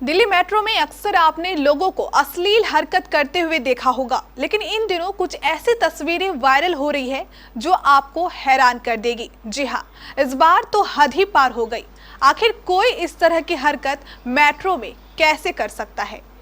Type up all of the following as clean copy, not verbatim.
Delhi metro में अक्सर आपने लोगों को अश्लील हरकत करते हुए देखा होगा, लेकिन इन दिनों कुछ ऐसी तस्वीरें वायरल हो रही है जो आपको हैरान कर देगी। जी हाँ, इस बार तो हद ही पार हो गई। आखिर कोई इस तरह की हरकत मेट्रो में कैसे कर सकता है?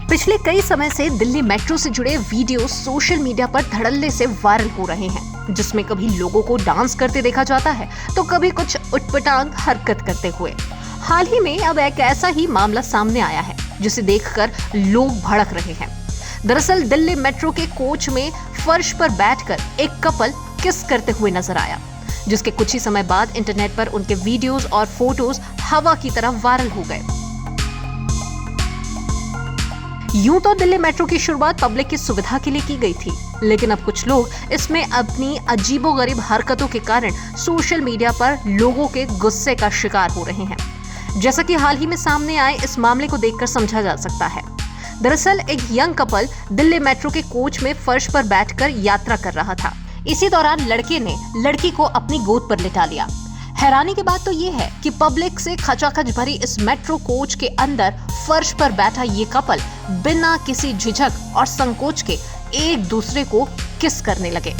पिछले कई समय से दिल्ली मेट्रो से जुड़े वीडियो सोशल मीडिया पर धड़ल्ले से वायरल हो रहे हैं, जिसमें कभी लोगों को डांस करते देखा जाता है तो कभी कुछ उटपटांग हरकत करते हुए। हाल ही में अब एक ऐसा ही मामला सामने आया है जिसे देखकर लोग भड़क रहे हैं। दरअसल दिल्ली मेट्रो के कोच में फर्श पर बैठकर एक कपल किस करते हुए नजर आया, जिसके कुछ ही समय बाद इंटरनेट पर उनके वीडियोज और फोटोज हवा की तरह वायरल हो गए। यूं तो दिल्ली मेट्रो की शुरुआत पब्लिक की सुविधा के लिए की गई थी, लेकिन अब कुछ लोग इसमें अपनी अजीबोगरीब हरकतों के कारण सोशल मीडिया पर लोगों के गुस्से का शिकार हो रहे हैं। जैसा कि हाल ही में सामने आए इस मामले को देखकर समझा जा सकता है। दरअसल एक यंग कपल दिल्ली मेट्रो के कोच में फर्श पर बैठकर यात्रा कर रहा था। इसी दौरान लड़के ने लड़की को अपनी गोद पर लिटा लिया। हैरानी की बात तो ये है कि पब्लिक से खचाखच भरी इस मेट्रो कोच के अंदर फर्श पर बैठा ये कपल बिना किसी झिझक और संकोच के एक दूसरे को किस करने लगे।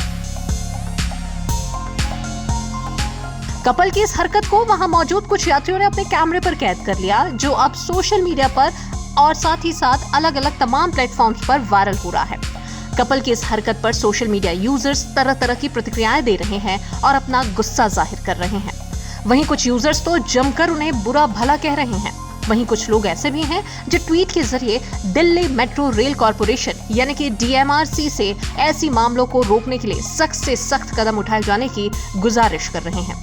कपल की इस हरकत को वहां मौजूद कुछ यात्रियों ने अपने कैमरे पर कैद कर लिया, जो अब सोशल मीडिया पर और साथ ही साथ अलग अलग तमाम प्लेटफॉर्म्स पर वायरल हो रहा है। कपल की इस हरकत पर सोशल मीडिया यूजर्स तरह तरह की प्रतिक्रियाएं दे रहे हैं और अपना गुस्सा जाहिर कर रहे हैं। वहीं कुछ यूजर्स तो जमकर उन्हें बुरा भला कह रहे हैं। वहीं कुछ लोग ऐसे भी हैं जो ट्वीट के जरिए दिल्ली मेट्रो रेल कॉर्पोरेशन यानी कि DMRC से ऐसी मामलों को रोकने के लिए सख्त से सख्त कदम उठाए जाने की गुजारिश कर रहे हैं।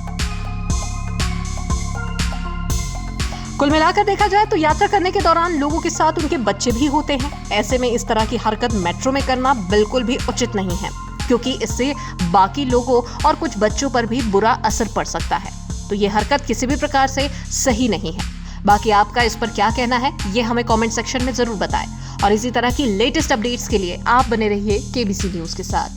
कुल मिलाकर देखा जाए तो यात्रा करने के दौरान लोगों के साथ उनके बच्चे भी होते हैं। ऐसे में इस तरह की हरकत मेट्रो में करना बिल्कुल भी उचित नहीं है, क्योंकि इससे बाकी लोगों और कुछ बच्चों पर भी बुरा असर पड़ सकता है। तो ये हरकत किसी भी प्रकार से सही नहीं है। बाकी आपका इस पर क्या कहना है, ये हमें कमेंट सेक्शन में जरूर बताएं। और इसी तरह की लेटेस्ट अपडेट्स के लिए आप बने रहिए KBC न्यूज के साथ।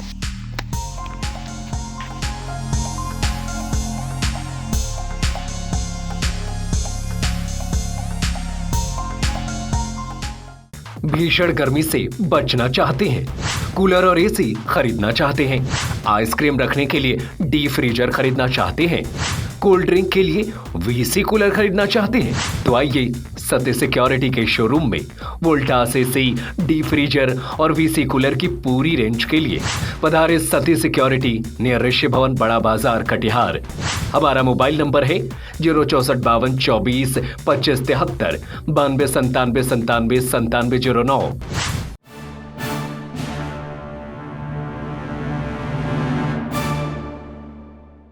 भीषण गर्मी से बचना चाहते हैं, कूलर और AC खरीदना चाहते हैं, आइसक्रीम रखने के लिए डीप फ्रीजर खरीदना चाहते हैं, कोल्ड ड्रिंक के लिए VC कूलर खरीदना चाहते हैं, तो आइए सत्य सिक्योरिटी के शोरूम में वोल्टास AC, डीप फ्रीजर और VC कूलर की पूरी रेंज के लिए पधारे सत्य सिक्योरिटी नियर ऋषि भवन बड़ा बाजार कटिहार। हमारा मोबाइल नंबर है 06452242573 9297979709।